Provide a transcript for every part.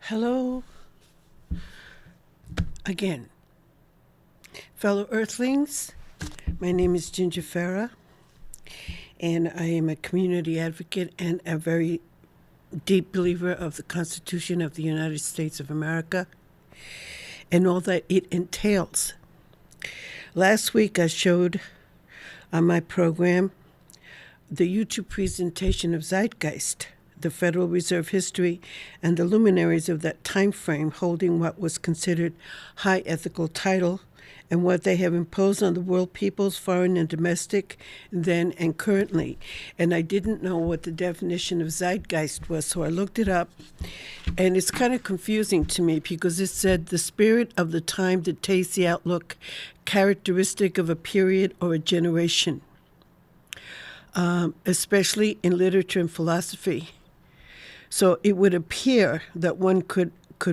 Hello again, fellow Earthlings. My name is Ginger Farah, and I am a community advocate and a very deep believer of the Constitution of the United States of America and all that it entails. Last week I showed on my program the YouTube presentation of Zeitgeist, the Federal Reserve history, and the luminaries of that time frame holding what was considered high ethical title and what they have imposed on the world peoples, foreign and domestic, then and currently. And I didn't know what the definition of Zeitgeist was, so I looked it up, and it's kind of confusing to me because it said the spirit of the time dictates the outlook characteristic of a period or a generation, especially in literature and philosophy. So it would appear that one could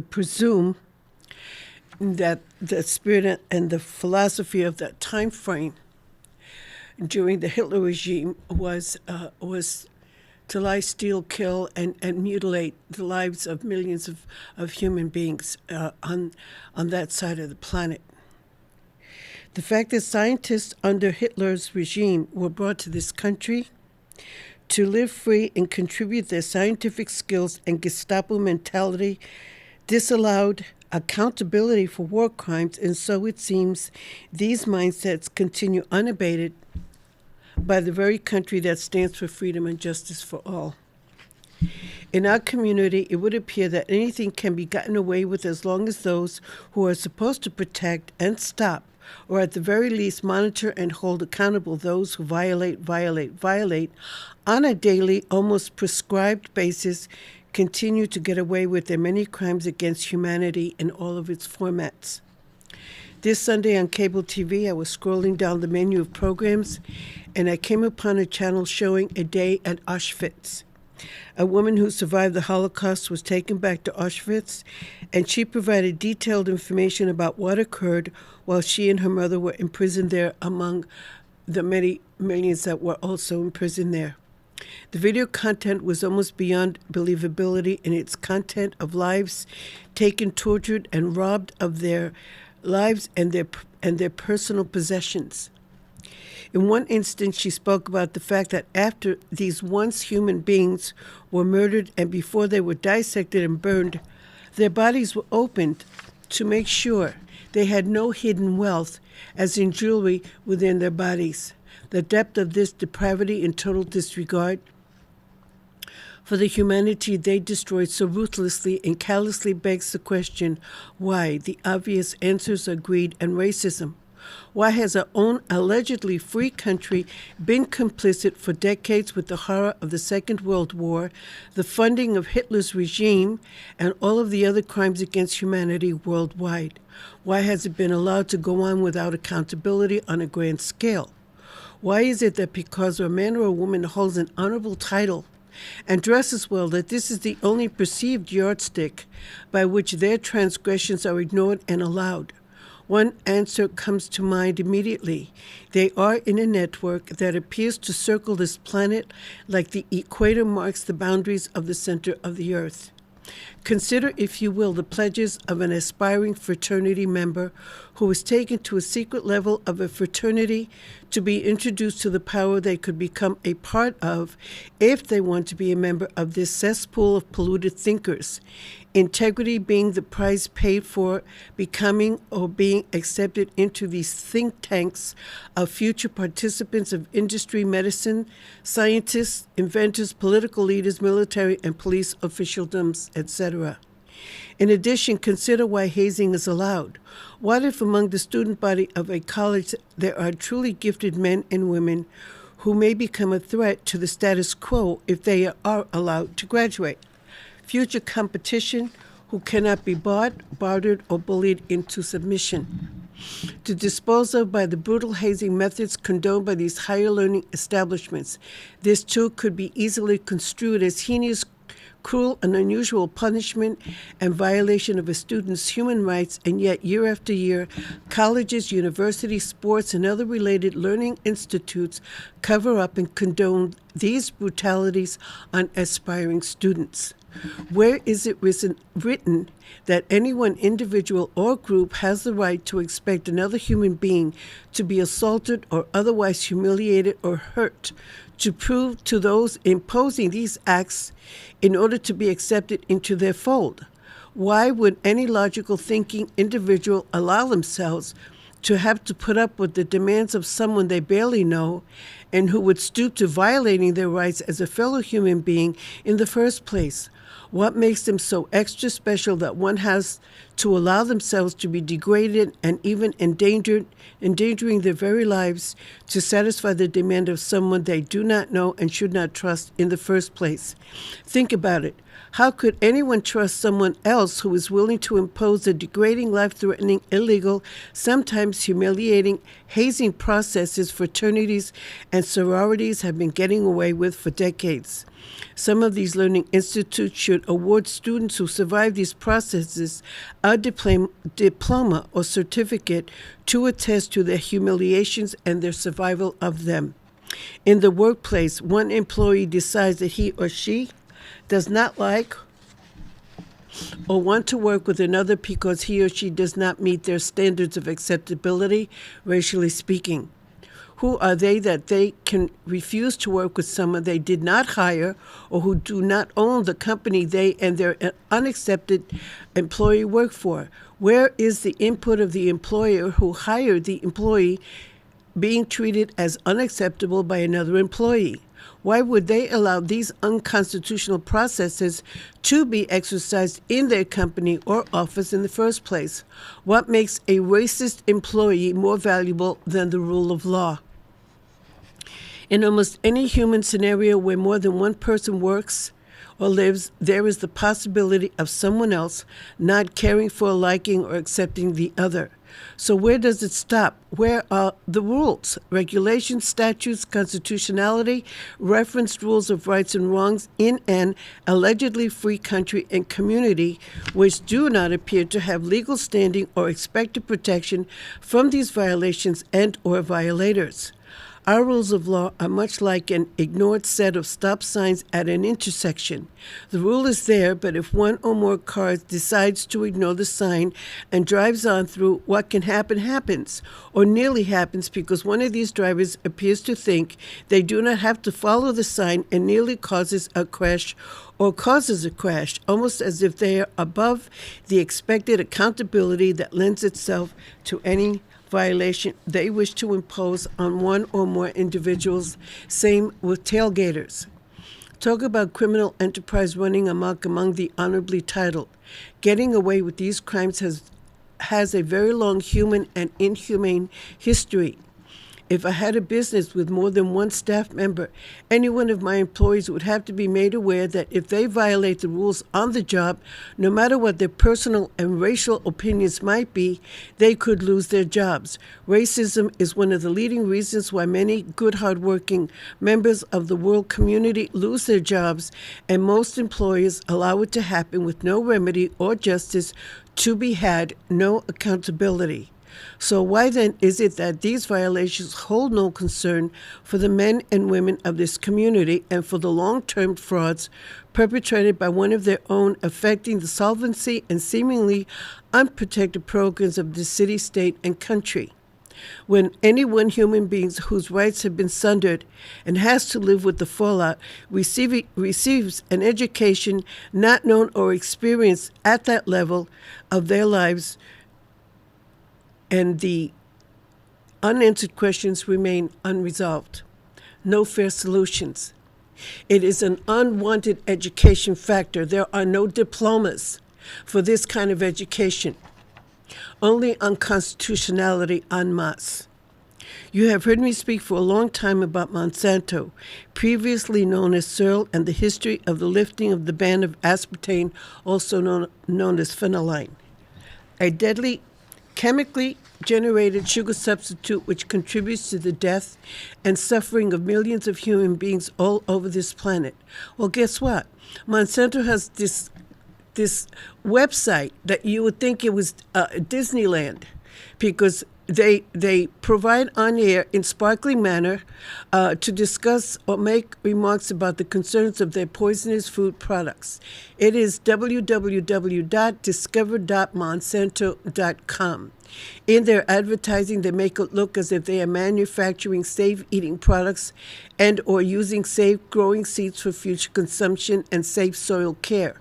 presume that the spirit and the philosophy of that time frame during the Hitler regime was to lie, steal, kill, and mutilate the lives of millions of human beings on that side of the planet. The fact that scientists under Hitler's regime were brought to this country to live free and contribute their scientific skills and Gestapo mentality disallowed accountability for war crimes, and so it seems these mindsets continue unabated by the very country that stands for freedom and justice for all. In our community, it would appear that anything can be gotten away with as long as those who are supposed to protect and stop, or at the very least monitor and hold accountable those who violate on a daily, almost prescribed basis, continue to get away with their many crimes against humanity in all of its formats. This Sunday on cable TV, I was scrolling down the menu of programs, and I came upon a channel showing a day at Auschwitz. A woman who survived the Holocaust was taken back to Auschwitz, and she provided detailed information about what occurred while she and her mother were imprisoned there, among the many millions that were also imprisoned there. The video content was almost beyond believability in its content of lives taken, tortured, and robbed of their lives and their personal possessions. In one instance, she spoke about the fact that after these once human beings were murdered and before they were dissected and burned, their bodies were opened to make sure they had no hidden wealth, as in jewelry, within their bodies. The depth of this depravity and total disregard for the humanity they destroyed so ruthlessly and callously begs the question, why? The obvious answers are greed and racism. Why has our own allegedly free country been complicit for decades with the horror of the Second World War, the funding of Hitler's regime, and all of the other crimes against humanity worldwide? Why has it been allowed to go on without accountability on a grand scale? Why is it that because a man or a woman holds an honorable title and dresses well, that this is the only perceived yardstick by which their transgressions are ignored and allowed? One answer comes to mind immediately. They are in a network that appears to circle this planet like the equator marks the boundaries of the center of the earth. Consider, if you will, the pledges of an aspiring fraternity member who was taken to a secret level of a fraternity to be introduced to the power they could become a part of if they want to be a member of this cesspool of polluted thinkers. Integrity being the price paid for becoming or being accepted into these think tanks of future participants of industry, medicine, scientists, inventors, political leaders, military and police officialdoms, etc. In addition, consider why hazing is allowed. What if among the student body of a college there are truly gifted men and women who may become a threat to the status quo if they are allowed to graduate? Future competition who cannot be bought, bartered, or bullied into submission. To dispose of by the brutal hazing methods condoned by these higher learning establishments. This too could be easily construed as heinous cruel and unusual punishment and violation of a student's human rights, and yet year after year, colleges, universities, sports, and other related learning institutes cover up and condone these brutalities on aspiring students. Where is it written that any one individual or group has the right to expect another human being to be assaulted or otherwise humiliated or hurt to prove to those imposing these acts in order to be accepted into their fold? Why would any logical thinking individual allow themselves to have to put up with the demands of someone they barely know and who would stoop to violating their rights as a fellow human being in the first place? What makes them so extra special that one has to allow themselves to be degraded and even endangering their very lives to satisfy the demand of someone they do not know and should not trust in the first place? Think about it. How could anyone trust someone else who is willing to impose the degrading, life-threatening, illegal, sometimes humiliating, hazing processes fraternities and sororities have been getting away with for decades? Some of these learning institutes should award students who survive these processes a diploma or certificate to attest to their humiliations and their survival of them. In the workplace, one employee decides that he or she does not like or want to work with another because he or she does not meet their standards of acceptability, racially speaking. Who are they that they can refuse to work with someone they did not hire or who do not own the company they and their unaccepted employee work for? Where is the input of the employer who hired the employee being treated as unacceptable by another employee? Why would they allow these unconstitutional processes to be exercised in their company or office in the first place? What makes a racist employee more valuable than the rule of law? In almost any human scenario where more than one person works or lives, there is the possibility of someone else not caring for, liking, or accepting the other. So where does it stop? Where are the rules, regulations, statutes, constitutionality, referenced rules of rights and wrongs in an allegedly free country and community which do not appear to have legal standing or expected protection from these violations and or violators? Our rules of law are much like an ignored set of stop signs at an intersection. The rule is there, but if one or more cars decides to ignore the sign and drives on through, what can happen happens, or nearly happens, because one of these drivers appears to think they do not have to follow the sign and nearly causes a crash, almost as if they are above the expected accountability that lends itself to any violation they wish to impose on one or more individuals. Same with tailgaters. Talk about criminal enterprise running amok among the honorably titled. Getting away with these crimes has a very long human and inhumane history. If I had a business with more than one staff member, any one of my employees would have to be made aware that if they violate the rules on the job, no matter what their personal and racial opinions might be, they could lose their jobs. Racism is one of the leading reasons why many good, hardworking members of the world community lose their jobs, and most employers allow it to happen with no remedy or justice to be had, no accountability. So why then is it that these violations hold no concern for the men and women of this community and for the long-term frauds perpetrated by one of their own, affecting the solvency and seemingly unprotected programs of the city, state, and country? When any one human being whose rights have been sundered and has to live with the fallout receives an education not known or experienced at that level of their lives, and the unanswered questions remain unresolved. No fair solutions. It is an unwanted education factor. There are no diplomas for this kind of education. Only unconstitutionality en masse. You have heard me speak for a long time about Monsanto, previously known as Searle, and the history of the lifting of the ban of aspartame, also known as phenylene, a deadly chemically generated sugar substitute which contributes to the death and suffering of millions of human beings all over this planet. Well, guess what? Monsanto has this website that you would think it was Disneyland, because they provide on air in sparkling manner to discuss or make remarks about the concerns of their poisonous food products. It is www.discover.monsanto.com. In their advertising, they make it look as if they are manufacturing safe eating products and or using safe growing seeds for future consumption and safe soil care.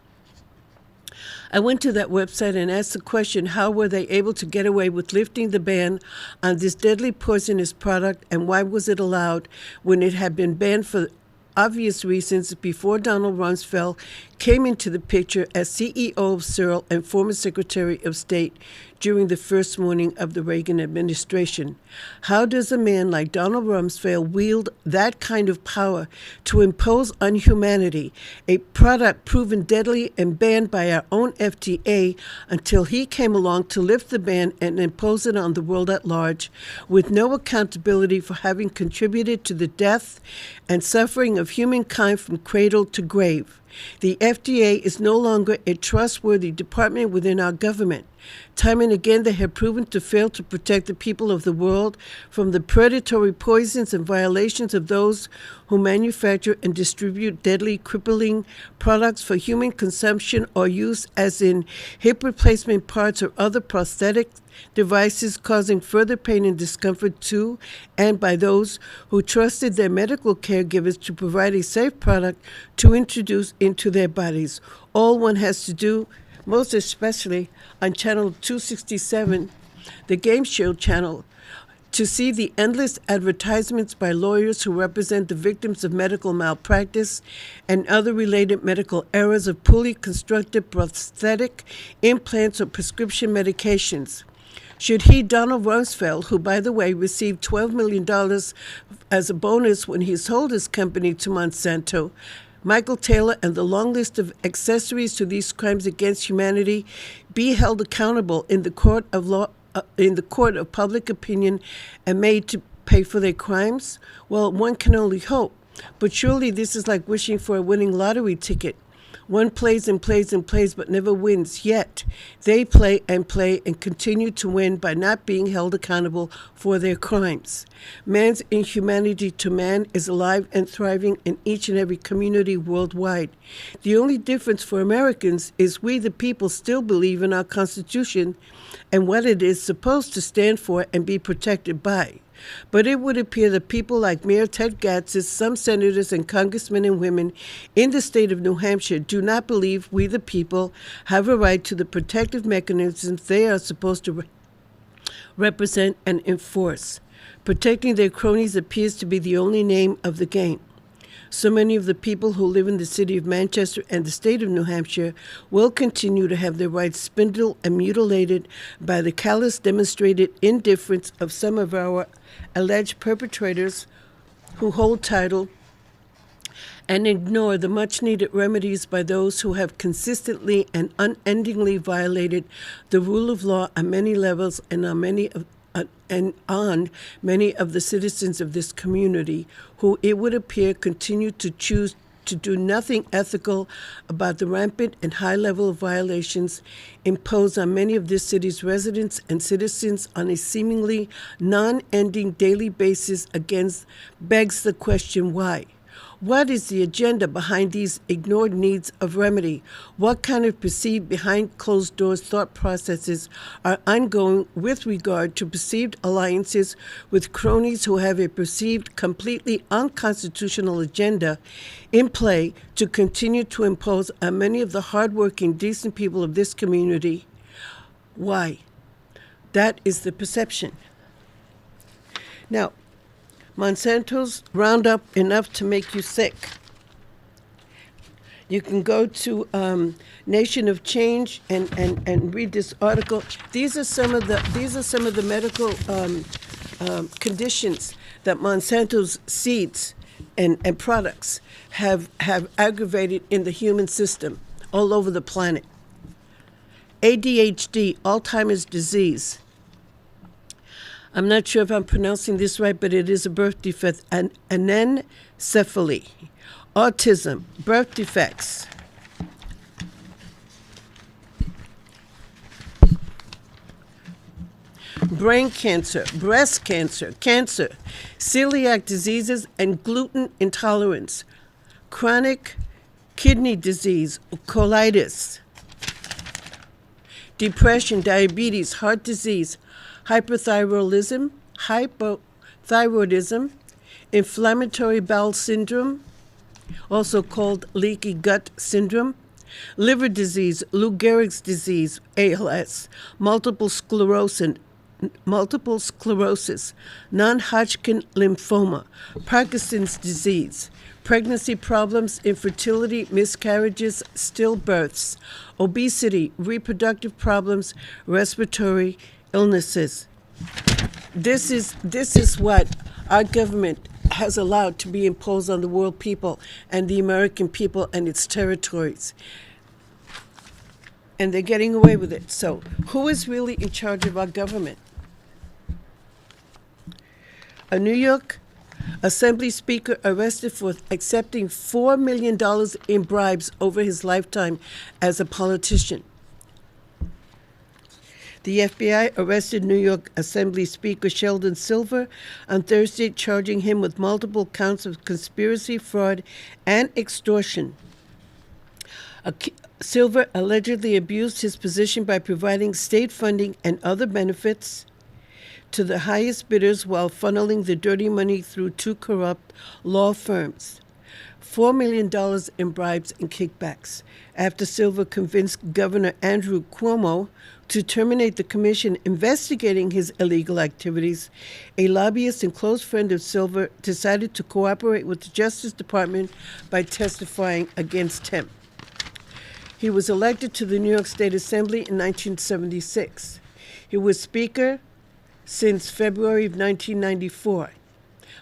I went to that website and asked the question, how were they able to get away with lifting the ban on this deadly poisonous product, and why was it allowed when it had been banned for obvious reasons before Donald Rumsfeld came into the picture as CEO of Searle and former Secretary of State during the first morning of the Reagan administration. How does a man like Donald Rumsfeld wield that kind of power to impose on humanity a product proven deadly and banned by our own FDA until he came along to lift the ban and impose it on the world at large, with no accountability for having contributed to the death and suffering of humankind from cradle to grave? The FDA is no longer a trustworthy department within our government. Time and again, they have proven to fail to protect the people of the world from the predatory poisons and violations of those who manufacture and distribute deadly, crippling products for human consumption or use as in hip replacement parts or other prosthetic devices, causing further pain and discomfort to and by those who trusted their medical caregivers to provide a safe product to introduce into their bodies. All one has to do, most especially on Channel 267, the game show channel, to see the endless advertisements by lawyers who represent the victims of medical malpractice and other related medical errors of poorly constructed prosthetic implants or prescription medications. Should he, Donald Rumsfeld, who, by the way, received $12 million as a bonus when he sold his company to Monsanto, Michael Taylor, and the long list of accessories to these crimes against humanity, be held accountable in the court of law, in the court of public opinion, and made to pay for their crimes? Well, one can only hope. But surely this is like wishing for a winning lottery ticket. One plays and plays and plays but never wins, yet they play and continue to win by not being held accountable for their crimes. Man's inhumanity to man is alive and thriving in each and every community worldwide. The only difference for Americans is we the people still believe in our Constitution and what it is supposed to stand for and be protected by. But it would appear that people like Mayor Ted Gatzis, some senators and congressmen and women in the state of New Hampshire do not believe we the people have a right to the protective mechanisms they are supposed to represent and enforce. Protecting their cronies appears to be the only name of the game. So many of the people who live in the city of Manchester and the state of New Hampshire will continue to have their rights spindled and mutilated by the callous demonstrated indifference of some of our alleged perpetrators who hold title and ignore the much-needed remedies by those who have consistently and unendingly violated the rule of law on many levels and on many of the citizens of this community, who it would appear continue to choose to do nothing ethical about the rampant and high level of violations imposed on many of this city's residents and citizens on a seemingly non-ending daily basis. Against begs the question, why? What is the agenda behind these ignored needs of remedy? What kind of perceived behind closed doors thought processes are ongoing with regard to perceived alliances with cronies who have a perceived completely unconstitutional agenda in play to continue to impose on many of the hardworking, decent people of this community? Why? That is the perception. Now, Monsanto's Roundup enough to make you sick. You can go to Nation of Change and read this article. These are some of the medical conditions that Monsanto's seeds and products have aggravated in the human system all over the planet. ADHD, Alzheimer's disease, I'm not sure if I'm pronouncing this right, but it is a birth defect, anencephaly, autism, birth defects. Brain cancer, breast cancer, cancer, celiac diseases, and gluten intolerance, chronic kidney disease, colitis, depression, diabetes, heart disease, hyperthyroidism, inflammatory bowel syndrome, also called leaky gut syndrome, liver disease, Lou Gehrig's disease, ALS, multiple sclerosis, non-Hodgkin lymphoma, Parkinson's disease, pregnancy problems, infertility, miscarriages, stillbirths, obesity, reproductive problems, respiratory illnesses. This is what our government has allowed to be imposed on the world people and the American people and its territories. And they're getting away with it. So who is really in charge of our government? A New York Assembly Speaker arrested for accepting $4 million in bribes over his lifetime as a politician. The FBI arrested New York Assembly Speaker Sheldon Silver on Thursday, charging him with multiple counts of conspiracy, fraud, and extortion. Silver allegedly abused his position by providing state funding and other benefits to the highest bidders while funneling the dirty money through two corrupt law firms. $4 million in bribes and kickbacks after Silver convinced Governor Andrew Cuomo to terminate the commission investigating his illegal activities. A lobbyist and close friend of Silver decided to cooperate with the Justice Department by testifying against him. He was elected to the New York State Assembly in 1976. He was Speaker since February of 1994.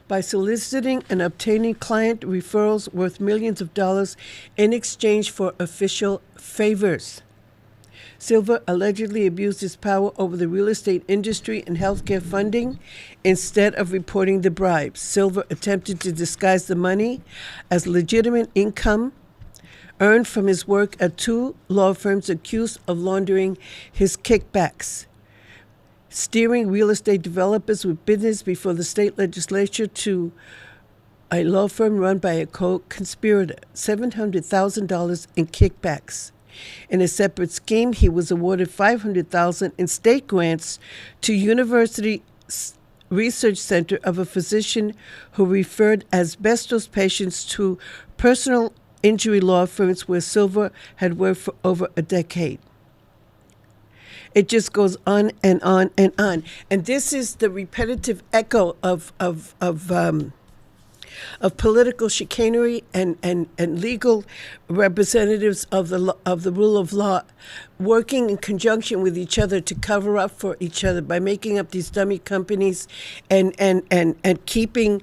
By soliciting and obtaining client referrals worth millions of dollars in exchange for official favors. Silver allegedly abused his power over the real estate industry and healthcare funding instead of reporting the bribes. Silver attempted to disguise the money as legitimate income earned from his work at two law firms accused of laundering his kickbacks, steering real estate developers with business before the state legislature to a law firm run by a co-conspirator, $700,000 in kickbacks. In a separate scheme, he was awarded $500,000 in state grants to University Research Center of a physician who referred asbestos patients to personal injury law firms where Silver had worked for over a decade. It just goes on and on and on. And this is the repetitive echo of political chicanery and legal representatives of the rule of law working in conjunction with each other to cover up for each other by making up these dummy companies and keeping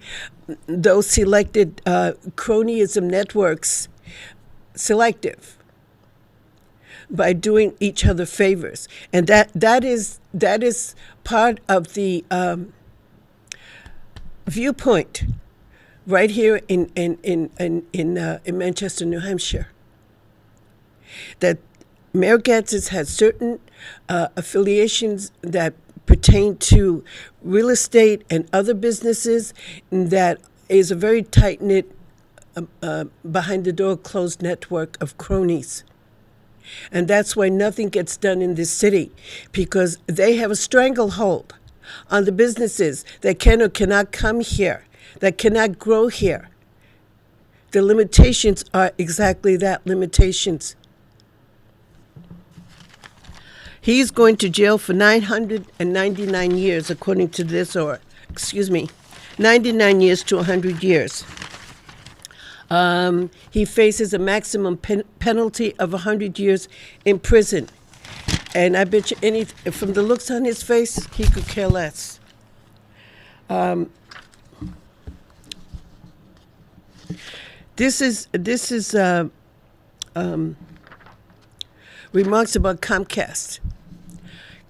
those selected cronyism networks selective by doing each other favors. And that is part of the viewpoint right here in Manchester, New Hampshire, that Mayor Gatzis has certain affiliations that pertain to real estate and other businesses that is a very tight-knit, behind-the-door closed network of cronies. And that's why nothing gets done in this city, because they have a stranglehold on the businesses that can or cannot come here, that cannot grow here. The limitations are exactly that, limitations. He's going to jail for 999 years, according to this, 99 years to 100 years. He faces a maximum penalty of 100 years in prison. And I bet you from the looks on his face, he could care less. This is remarks about Comcast.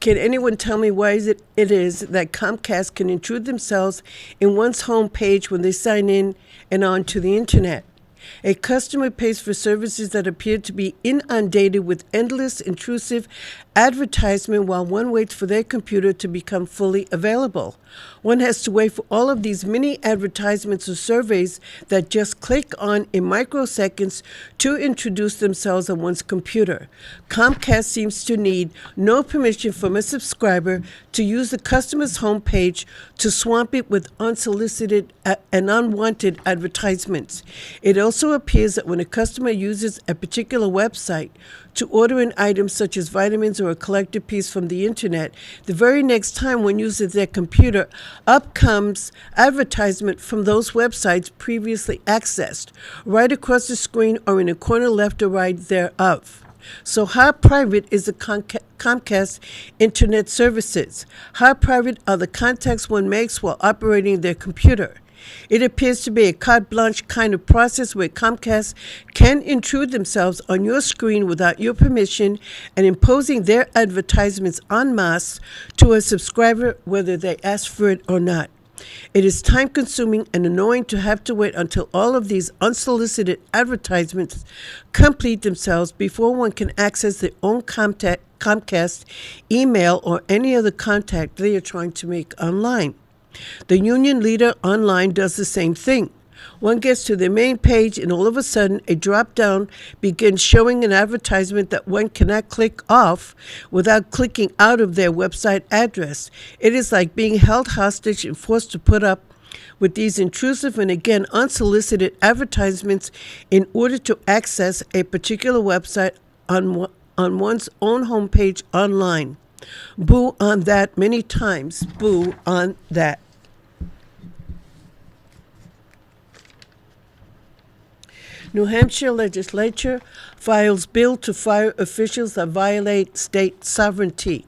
Can anyone tell me why it is that Comcast can intrude themselves in one's home page when they sign in and onto the internet? A customer pays for services that appear to be inundated with endless, intrusive advertisement while one waits for their computer to become fully available. One has to wait for all of these mini advertisements or surveys that just click on in microseconds to introduce themselves on one's computer. Comcast seems to need no permission from a subscriber to use the customer's homepage to swamp it with unsolicited and unwanted advertisements. It also appears that when a customer uses a particular website to order an item such as vitamins or a collector piece from the internet, the very next time one uses their computer, up comes advertisement from those websites previously accessed, right across the screen or in a corner left or right thereof. So how private is the Comcast internet services? How private are the contacts one makes while operating their computer? It appears to be a carte blanche kind of process where Comcast can intrude themselves on your screen without your permission and imposing their advertisements en masse to a subscriber whether they ask for it or not. It is time-consuming and annoying to have to wait until all of these unsolicited advertisements complete themselves before one can access their own Comcast email or any other contact they are trying to make online. The union leader online does the same thing. One gets to their main page and all of a sudden a drop-down begins showing an advertisement that one cannot click off without clicking out of their website address. It is like being held hostage and forced to put up with these intrusive and again unsolicited advertisements in order to access a particular website on one's own homepage online. Boo on that many times. Boo on that. New Hampshire Legislature files bill to fire officials that violate state sovereignty.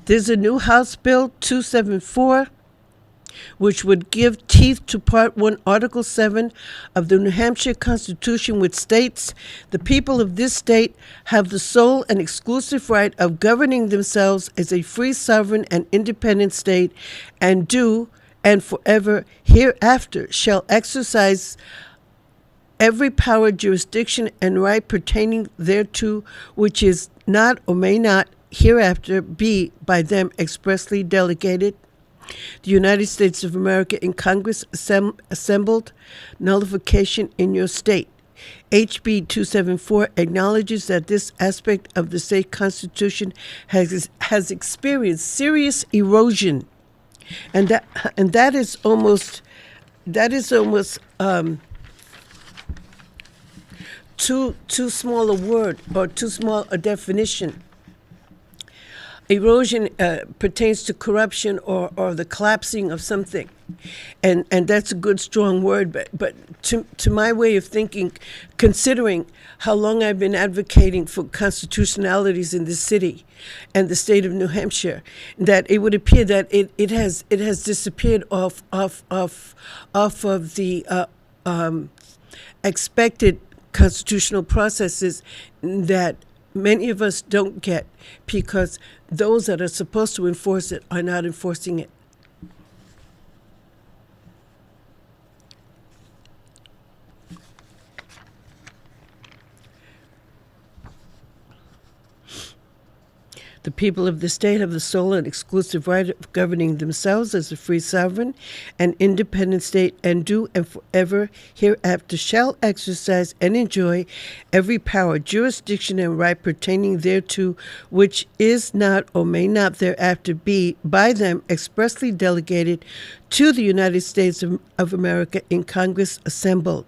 There's a new House Bill 274, which would give teeth to Part 1, Article 7 of the New Hampshire Constitution, which states, "The people of this state have the sole and exclusive right of governing themselves as a free, sovereign, and independent state, and do, and forever hereafter shall exercise every power, jurisdiction, and right pertaining thereto, which is not or may not hereafter be by them expressly delegated." The United States of America in Congress assembled nullification in your state. HB-274 acknowledges that this aspect of the state constitution has experienced serious erosion, and that is almost too small a word or too small a definition. Erosion pertains to corruption or the collapsing of something, and that's a good strong word. But to my way of thinking, considering how long I've been advocating for constitutionalities in this city and the state of New Hampshire, that it would appear that it has disappeared off of the expected constitutional processes that many of us don't get because those that are supposed to enforce it are not enforcing it. The people of the state have the sole and exclusive right of governing themselves as a free, sovereign, and independent state, and do and forever hereafter shall exercise and enjoy every power, jurisdiction, and right pertaining thereto, which is not or may not thereafter be by them expressly delegated to the United States of America in Congress assembled.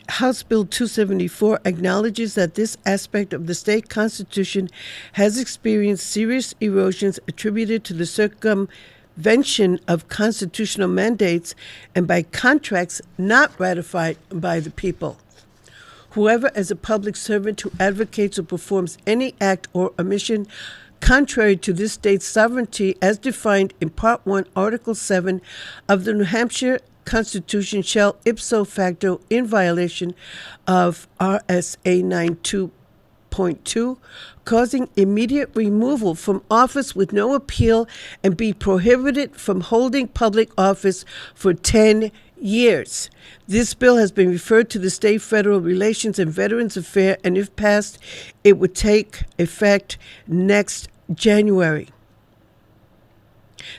House Bill 274 acknowledges that this aspect of the state constitution has experienced serious erosions attributed to the circumvention of constitutional mandates and by contracts not ratified by the people. Whoever, as a public servant who advocates or performs any act or omission contrary to this state's sovereignty as defined in Part 1, Article 7 of the New Hampshire Constitution shall ipso facto, in violation of RSA 1.2, causing immediate removal from office with no appeal and be prohibited from holding public office for 10 years. This bill has been referred to the State-Federal Relations and Veterans Affairs, and if passed, it would take effect next January.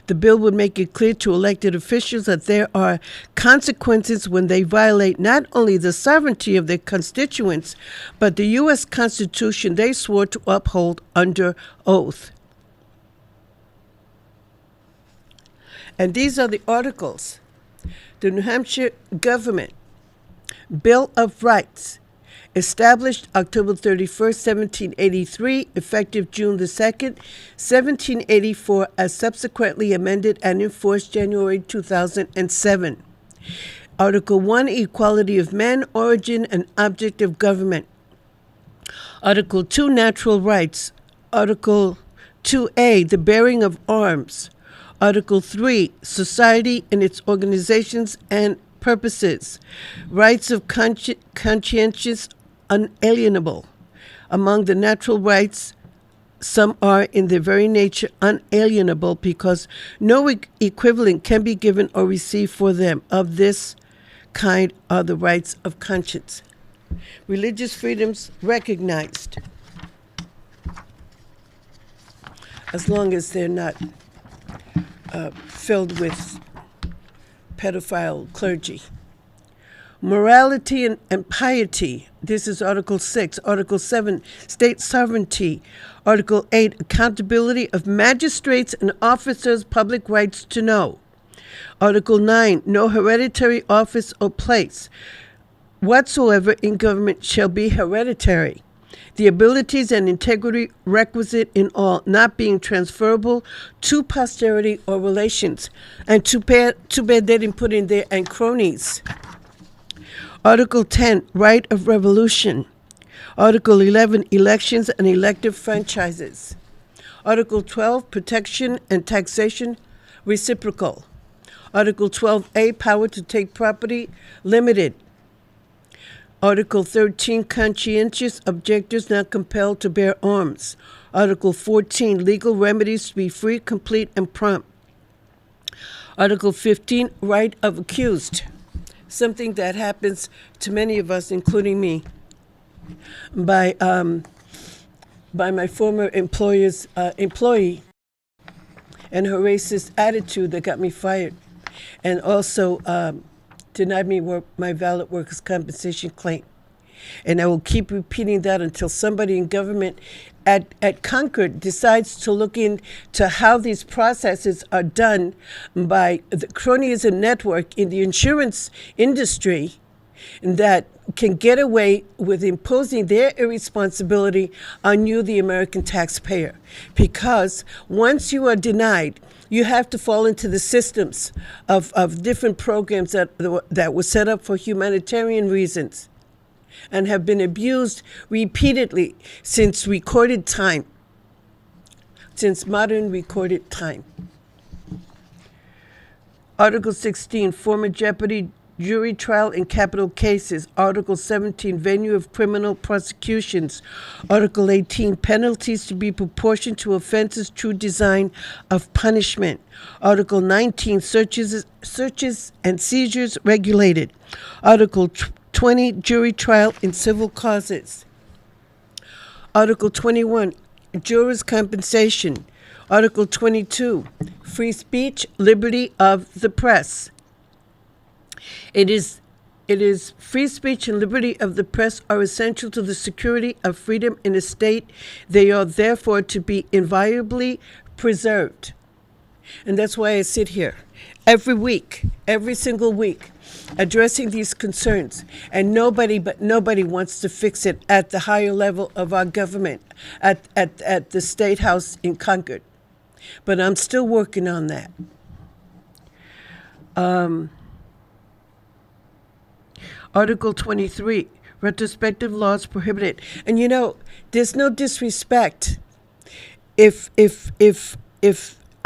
The bill would make it clear to elected officials that there are consequences when they violate not only the sovereignty of their constituents, but the U.S. Constitution they swore to uphold under oath. And these are the articles. The New Hampshire Government Bill of Rights, established October 31st, 1783, effective June the 2nd, 1784, as subsequently amended and enforced January 2007. Article 1, Equality of Man, Origin and Object of Government. Article 2, Natural Rights. Article 2A, the Bearing of Arms. Article 3, Society and its Organizations and Purposes. Rights of conscientious unalienable. Among the natural rights, some are in their very nature unalienable because no equivalent can be given or received for them. Of this kind are the rights of conscience. Religious freedoms recognized, as long as they're not filled with pedophile clergy. Morality and piety. This is Article 6. Article 7, state sovereignty. Article 8, accountability of magistrates and officers, public rights to know. Article 9, no hereditary office or place whatsoever in government shall be hereditary. The abilities and integrity requisite in all, not being transferable to posterity or relations. And too bad they didn't put in there and cronies. Article 10, right of revolution. Article 11, elections and elective franchises. Article 12, protection and taxation reciprocal. Article 12A, power to take property limited. Article 13, conscientious objectors not compelled to bear arms. Article 14, legal remedies to be free, complete, and prompt. Article 15, right of accused. Something that happens to many of us, including me, by my former employer's employee and her racist attitude that got me fired, and also denied me my valid workers' compensation claim. And I will keep repeating that until somebody in government at Concord decides to look into how these processes are done by the cronyism network in the insurance industry that can get away with imposing their irresponsibility on you, the American taxpayer. Because once you are denied, you have to fall into the systems of different programs that were set up for humanitarian reasons and have been abused repeatedly since recorded time, since modern recorded time. Article 16, former jeopardy jury trial in capital cases. Article 17, venue of criminal prosecutions. Article 18, penalties to be proportioned to offenses, true design of punishment. Article 19, searches and seizures regulated. Article 20, jury trial in civil causes. Article 21, jurors' compensation. Article 22, free speech, liberty of the press. It is free speech and liberty of the press are essential to the security of freedom in a state. They are therefore to be inviolably preserved. And that's why I sit here every week, every single week, addressing these concerns. And nobody wants to fix it at the higher level of our government, at the State House in Concord. But I'm still working on that. Article 23, retrospective laws prohibited. And you know, there's no disrespect if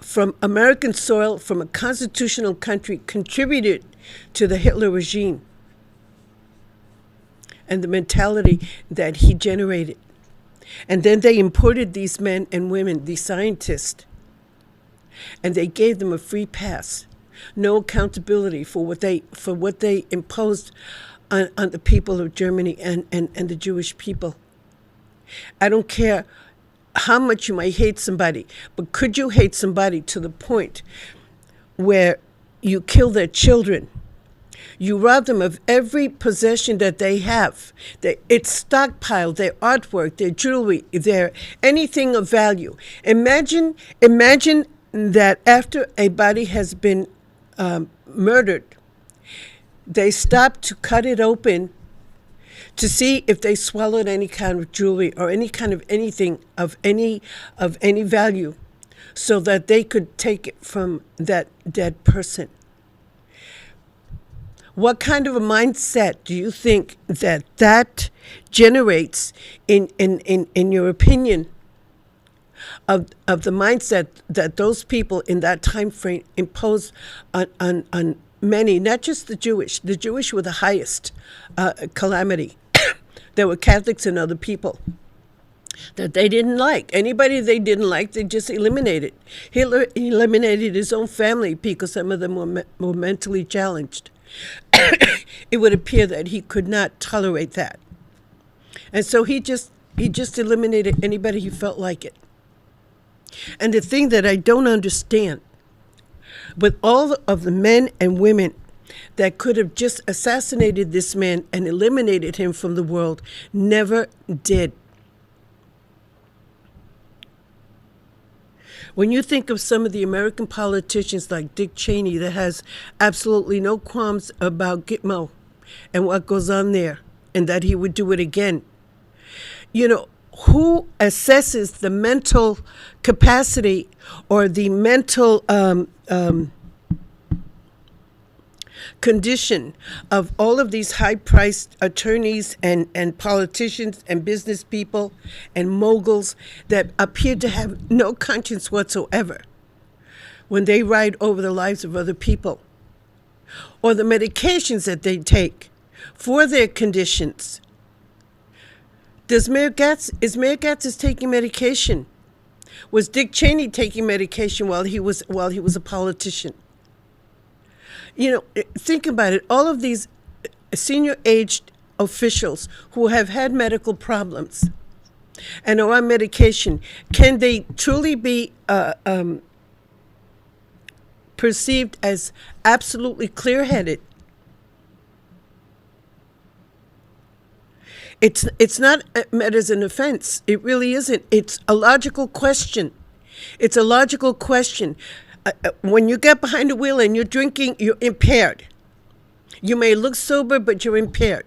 from American soil, from a constitutional country, contributed to the Hitler regime and the mentality that he generated. And then they imported these men and women, these scientists, and they gave them a free pass, no accountability for what they imposed on the people of Germany and the Jewish people. I don't care how much you might hate somebody, but could you hate somebody to the point where you kill their children? You rob them of every possession that they have. It's stockpiled, their artwork, their jewelry, their anything of value. Imagine that after a body has been murdered, they stop to cut it open to see if they swallowed any kind of jewelry or any kind of anything of any value, so that they could take it from that dead person. What kind of a mindset do you think that generates in your opinion of the mindset that those people in that time frame imposed on many, not just the Jewish? The Jewish were the highest calamity. There were Catholics and other people that they didn't like. Anybody they didn't like, they just eliminated. Hitler eliminated his own family because some of them were mentally challenged. It would appear that he could not tolerate that. And so he just eliminated anybody who felt like it. And the thing that I don't understand, with all of the men and women that could have just assassinated this man and eliminated him from the world, never did. When you think of some of the American politicians like Dick Cheney, that has absolutely no qualms about Gitmo and what goes on there, and that he would do it again. You know, who assesses the mental capacity or the mental condition of all of these high-priced attorneys and politicians and business people and moguls that appear to have no conscience whatsoever when they ride over the lives of other people, or the medications that they take for their conditions? Is Mayor Gatz taking medication? Was Dick Cheney taking medication while he was a politician? You know, think about it. All of these senior-aged officials who have had medical problems and are on medication, can they truly be perceived as absolutely clear-headed? It's not met as an offense. It really isn't. It's a logical question. It's a logical question. When you get behind the wheel and you're drinking, you're impaired. You may look sober, but you're impaired.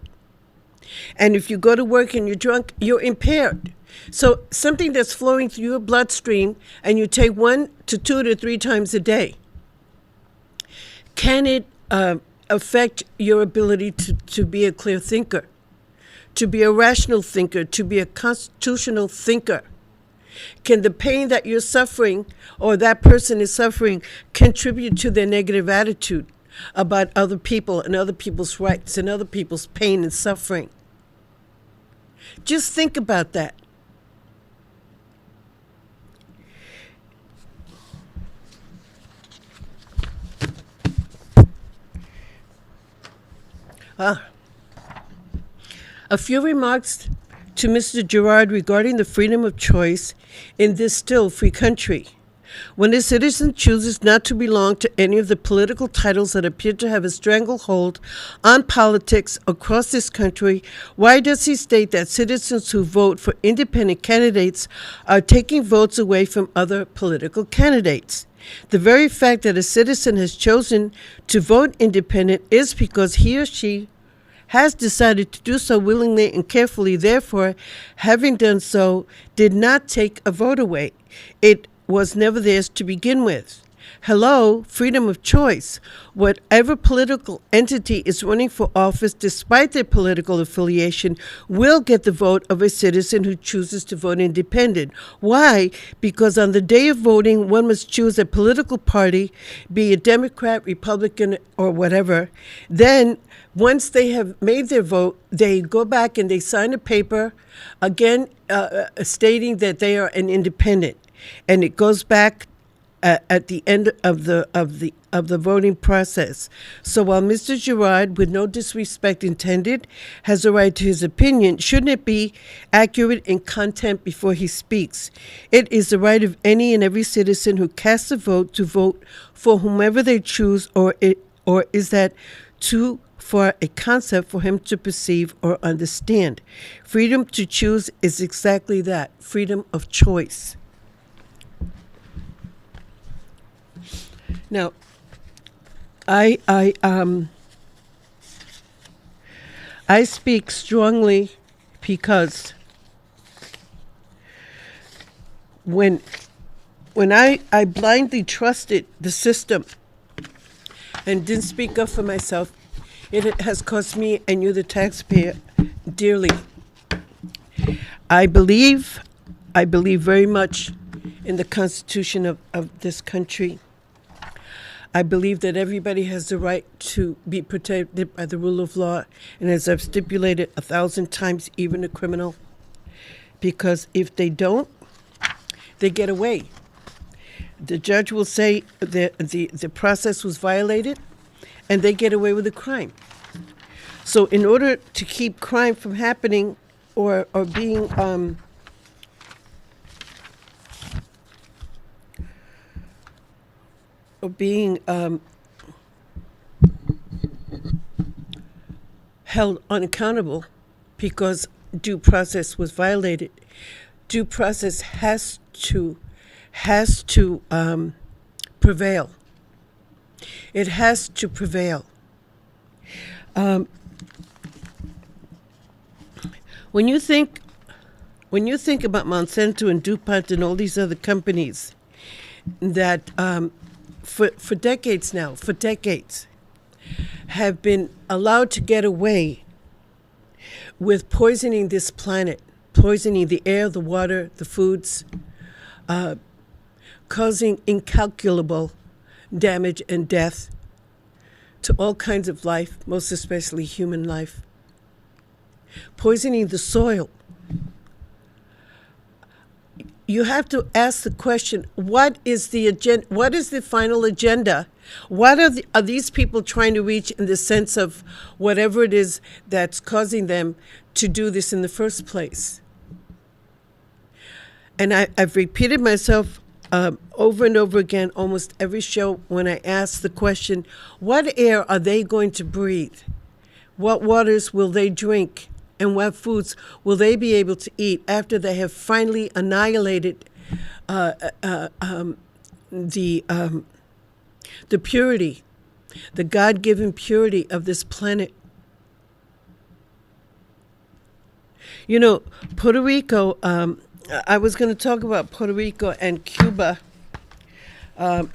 And if you go to work and you're drunk, you're impaired. So something that's flowing through your bloodstream and you take 1 to 2 to 3 times a day, can it affect your ability to be a clear thinker, to be a rational thinker, to be a constitutional thinker? Can the pain that you're suffering or that person is suffering contribute to their negative attitude about other people and other people's rights and other people's pain and suffering? Just think about that. A few remarks to Mr. Gerard regarding the freedom of choice in this still free country. When a citizen chooses not to belong to any of the political titles that appear to have a stranglehold on politics across this country, why does he state that citizens who vote for independent candidates are taking votes away from other political candidates? The very fact that a citizen has chosen to vote independent is because he or she has decided to do so willingly and carefully. Therefore, having done so, did not take a vote away. It was never theirs to begin with. Hello, freedom of choice. Whatever political entity is running for office, despite their political affiliation, will get the vote of a citizen who chooses to vote independent. Why? Because on the day of voting, one must choose a political party, be a Democrat, Republican, or whatever. Then, once they have made their vote, they go back and they sign a paper, again stating that they are an independent, and it goes back at the end of the voting process. So while Mr. Girard, with no disrespect intended, has a right to his opinion, shouldn't it be accurate in content before he speaks? It is the right of any and every citizen who casts a vote to vote for whomever they choose, or is that too far a concept for him to perceive or understand? Freedom to choose is exactly that, freedom of choice. Now, I speak strongly because when I blindly trusted the system and didn't speak up for myself, it has cost me and you, the taxpayer, dearly. I believe very much in the Constitution of this country. I believe that everybody has the right to be protected by the rule of law, and as I've stipulated 1,000 times, even a criminal, because if they don't, they get away. The judge will say the process was violated, and they get away with the crime. So in order to keep crime from happening or being held unaccountable because due process was violated, due process has to prevail. It has to prevail. When you think about Monsanto and DuPont and all these other companies that for decades now, have been allowed to get away with poisoning this planet, poisoning the air, the water, the foods, causing incalculable damage and death to all kinds of life, most especially human life, poisoning the soil. You have to ask the question, what is the agenda? What is the final agenda? What are these people trying to reach in the sense of whatever it is that's causing them to do this in the first place? And I've repeated myself over and over again, almost every show, when I ask the question, what air are they going to breathe? What waters will they drink? And what foods will they be able to eat after they have finally annihilated the purity, the God-given purity of this planet? You know, Puerto Rico, I was going to talk about Puerto Rico and Cuba a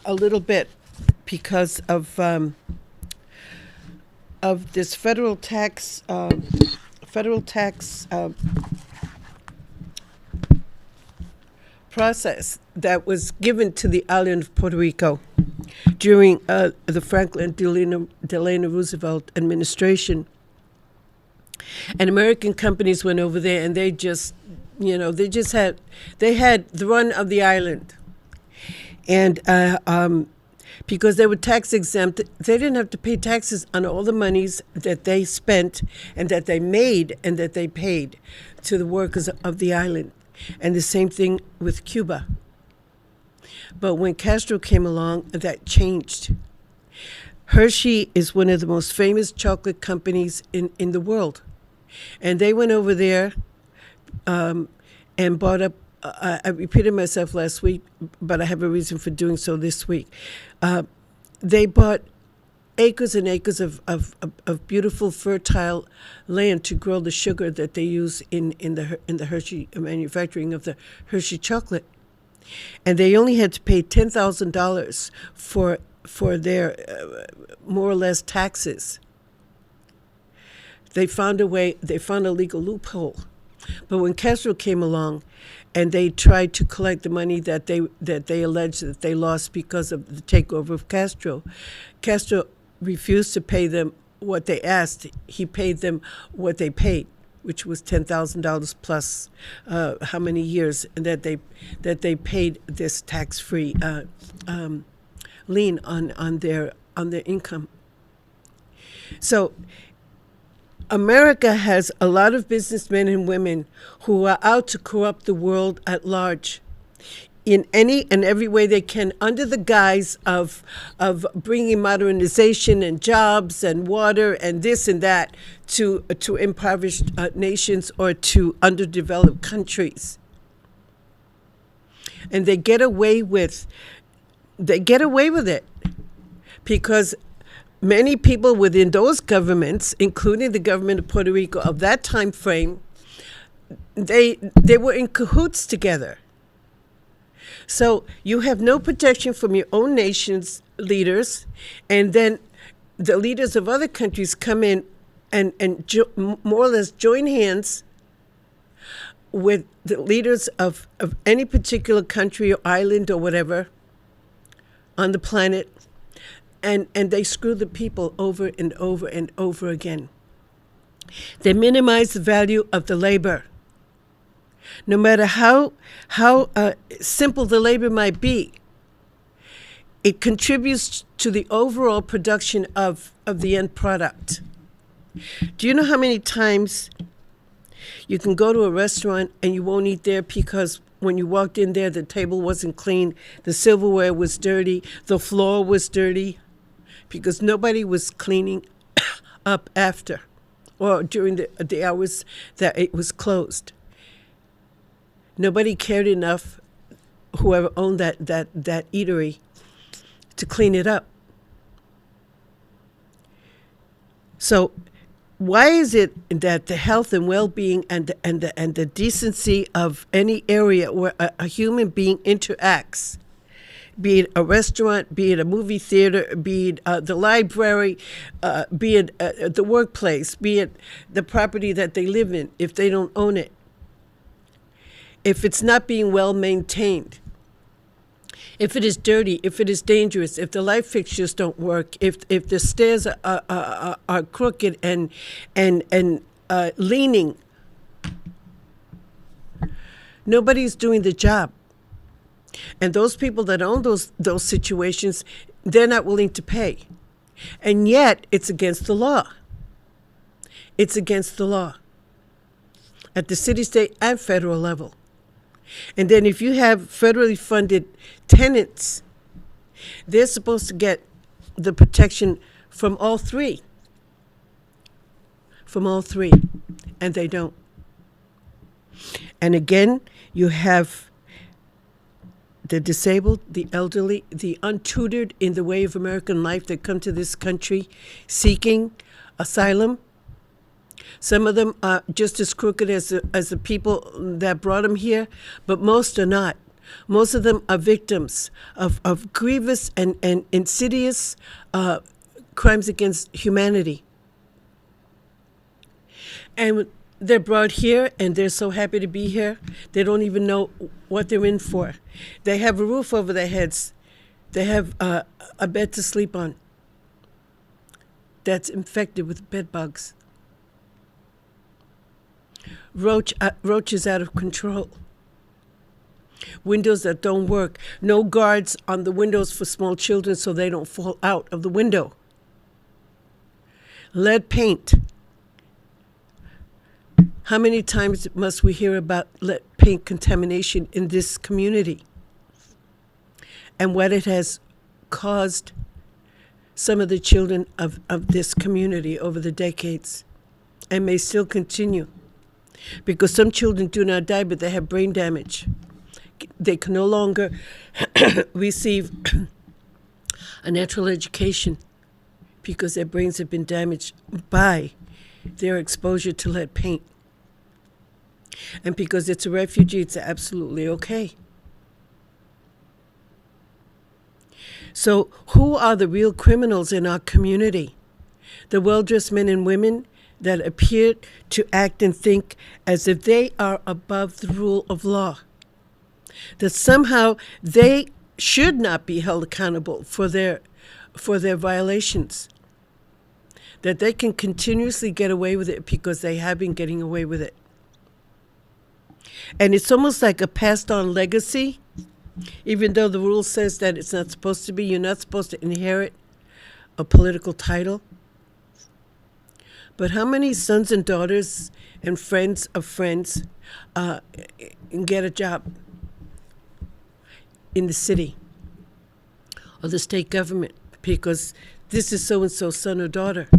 little bit because of this federal tax process that was given to the island of Puerto Rico during the Franklin Delano Roosevelt administration. And American companies went over there, and they had the run of the island. And because they were tax exempt, they didn't have to pay taxes on all the monies that they spent and that they made and that they paid to the workers of the island. And the same thing with Cuba. But when Castro came along, that changed. Hershey is one of the most famous chocolate companies in the world. And they went over there and bought up, I repeated myself last week, but I have a reason for doing so this week. They bought acres and acres of beautiful, fertile land to grow the sugar that they use in the Hershey manufacturing of the Hershey chocolate. and they only had to pay $10,000 for their more or less taxes. They found a way. They found a legal loophole. But when Castro came along, and they tried to collect the money that they alleged that they lost because of the takeover of Castro, Castro refused to pay them what they asked. He paid them what they paid, which was $10,000 plus how many years, and that they paid this tax-free lien on their income. So America has a lot of businessmen and women who are out to corrupt the world at large in any and every way they can, under the guise of bringing modernization and jobs and water and this and that to impoverished nations or to underdeveloped countries. And they get away with it because many people within those governments, including the government of Puerto Rico of that time frame, they were in cahoots together. So you have no protection from your own nation's leaders, and then the leaders of other countries come in and more or less join hands with the leaders of any particular country or island or whatever on the planet, and they screw the people over and over and over again. They minimize the value of the labor. No matter how simple the labor might be, it contributes to the overall production of the end product. Do you know how many times you can go to a restaurant and you won't eat there because when you walked in there, the table wasn't clean, the silverware was dirty, the floor was dirty, because nobody was cleaning up after or during the hours that it was closed. Nobody cared enough, whoever owned that eatery, to clean it up. So why is it that the health and well-being and the decency of any area where a human being interacts, be it a restaurant, be it a movie theater, be it the library, be it the workplace, be it the property that they live in, if they don't own it, if it's not being well maintained, if it is dirty, if it is dangerous, if the light fixtures don't work, if the stairs are crooked and leaning, nobody's doing the job. And those people that own those situations, they're not willing to pay. And yet, it's against the law. It's against the law at the city, state, and federal level. And then if you have federally funded tenants, they're supposed to get the protection from all three. From all three. And they don't. And again, you have the disabled, the elderly, the untutored in the way of American life that come to this country seeking asylum. Some of them are just as crooked as the people that brought them here, but most are not. Most of them are victims of grievous and insidious crimes against humanity. And they're brought here, and they're so happy to be here, they don't even know what they're in for. They have a roof over their heads. They have a bed to sleep on that's infected with bed bugs. Roaches out of control. Windows that don't work. No guards on the windows for small children so they don't fall out of the window. Lead paint. How many times must we hear about lead paint contamination in this community and what it has caused some of the children of this community over the decades and may still continue? Because some children do not die, but they have brain damage. They can no longer receive a natural education because their brains have been damaged by their exposure to lead paint. And because it's a refugee, it's absolutely okay. So who are the real criminals in our community? The well-dressed men and women that appear to act and think as if they are above the rule of law. That somehow they should not be held accountable for their violations. That they can continuously get away with it because they have been getting away with it. And it's almost like a passed on legacy, even though the rule says that it's not supposed to be. You're not supposed to inherit a political title. But how many sons and daughters and friends of friends get a job in the city or the state government because this is so-and-so's son or daughter?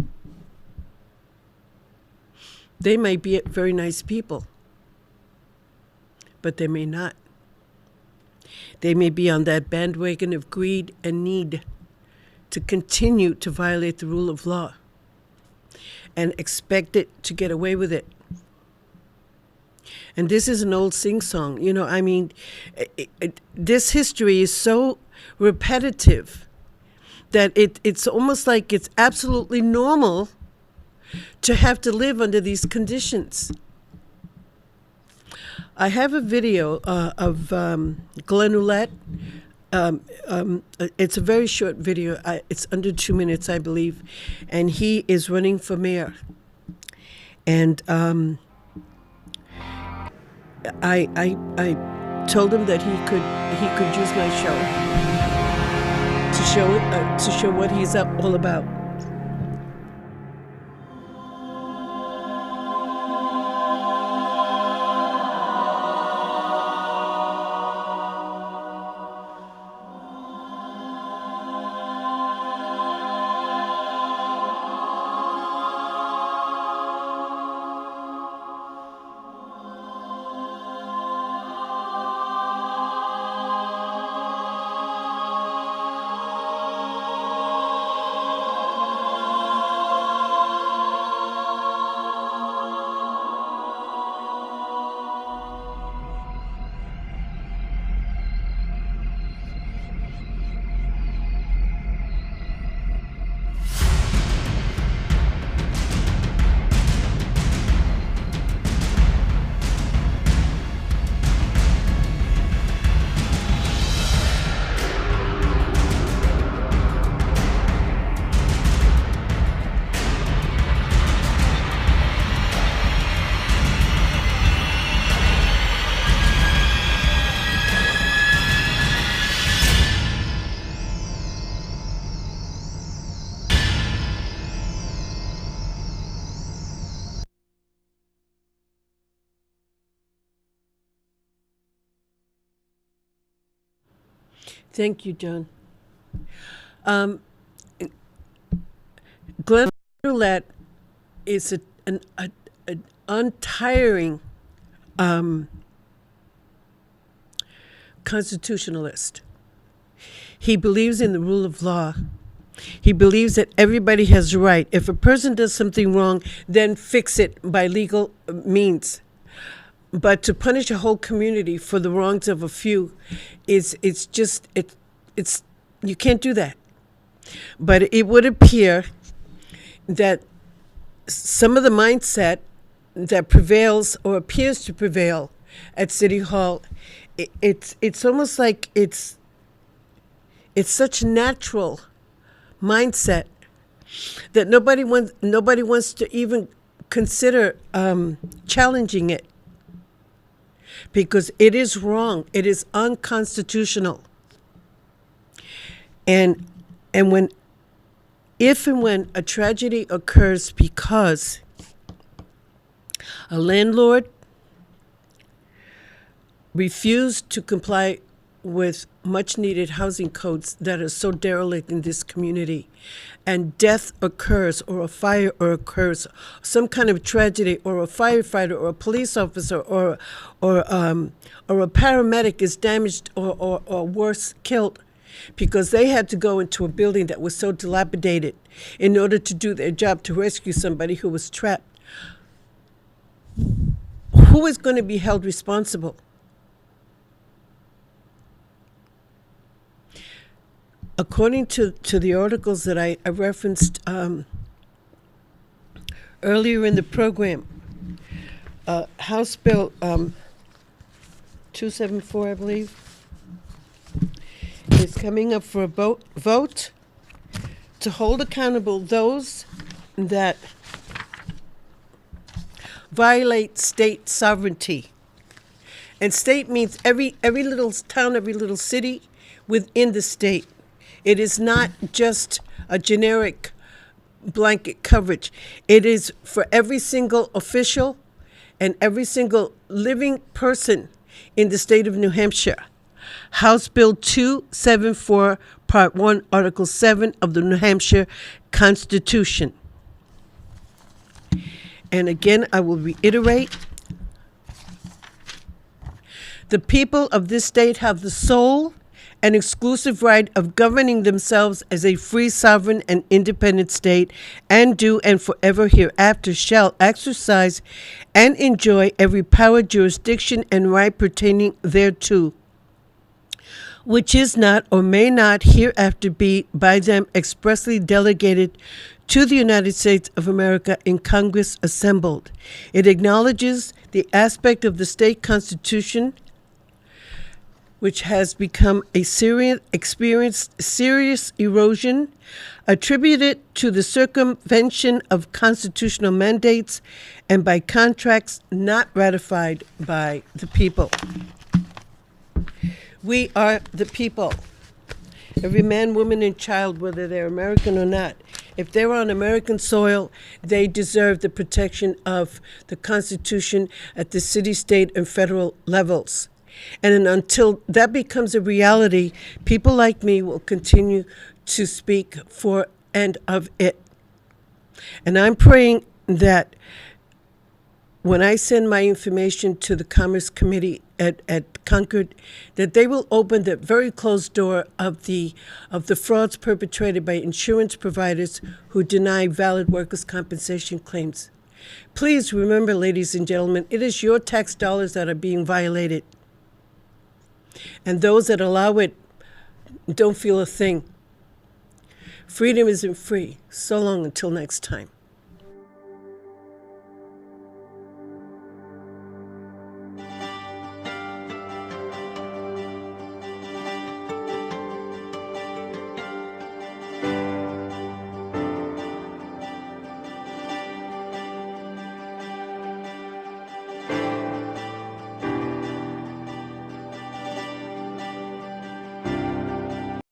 They may be very nice people, but they may not. They may be on that bandwagon of greed and need to continue to violate the rule of law and expect it to get away with it. And this is an old sing-song. You know, I mean, this history is so repetitive that it's almost like it's absolutely normal to have to live under these conditions. I have a video of Glenn Ouellette. It's a very short video. It's under 2 minutes, I believe. And he is running for mayor. And I told him that he could use my show to show what he's all about. Thank you, John. Glenn Ouellette is an untiring constitutionalist. He believes in the rule of law. He believes that everybody has a right. If a person does something wrong, then fix it by legal means. But to punish a whole community for the wrongs of a few it's you can't do that. But it would appear that some of the mindset that prevails or appears to prevail at City Hall, it's almost like it's such natural mindset that nobody wants to even consider challenging it. Because it is wrong. It is unconstitutional. And if and when a tragedy occurs because a landlord refused to comply with much needed housing codes that are so derelict in this community, and death occurs or a fire occurs, some kind of tragedy, or a firefighter or a police officer or a paramedic is damaged or worse, killed because they had to go into a building that was so dilapidated in order to do their job to rescue somebody who was trapped. Who is going to be held responsible? according to the articles that I referenced earlier in the program, House Bill 274, I believe, is coming up for a vote to hold accountable those that violate state sovereignty. And state means every little town, every little city within the state. It is not just a generic blanket coverage. It is for every single official and every single living person in the state of New Hampshire. House Bill 274, Part 1, Article 7 of the New Hampshire Constitution. And again, I will reiterate, the people of this state have the sole and exclusive right of governing themselves as a free, sovereign, and independent state, and do and forever hereafter shall exercise and enjoy every power, jurisdiction, and right pertaining thereto, which is not or may not hereafter be by them expressly delegated to the United States of America in Congress assembled. It acknowledges the aspect of the state constitution which has become experienced serious erosion, attributed to the circumvention of constitutional mandates and by contracts not ratified by the people. We are the people. Every man, woman, and child, whether they're American or not, if they're on American soil, they deserve the protection of the Constitution at the city, state, and federal levels. And until that becomes a reality, people like me will continue to speak for and of it. And I'm praying that when I send my information to the Commerce Committee at Concord, that they will open the very closed door of the frauds perpetrated by insurance providers who deny valid workers' compensation claims. Please remember, ladies and gentlemen, it is your tax dollars that are being violated. And those that allow it don't feel a thing. Freedom isn't free. So long until next time.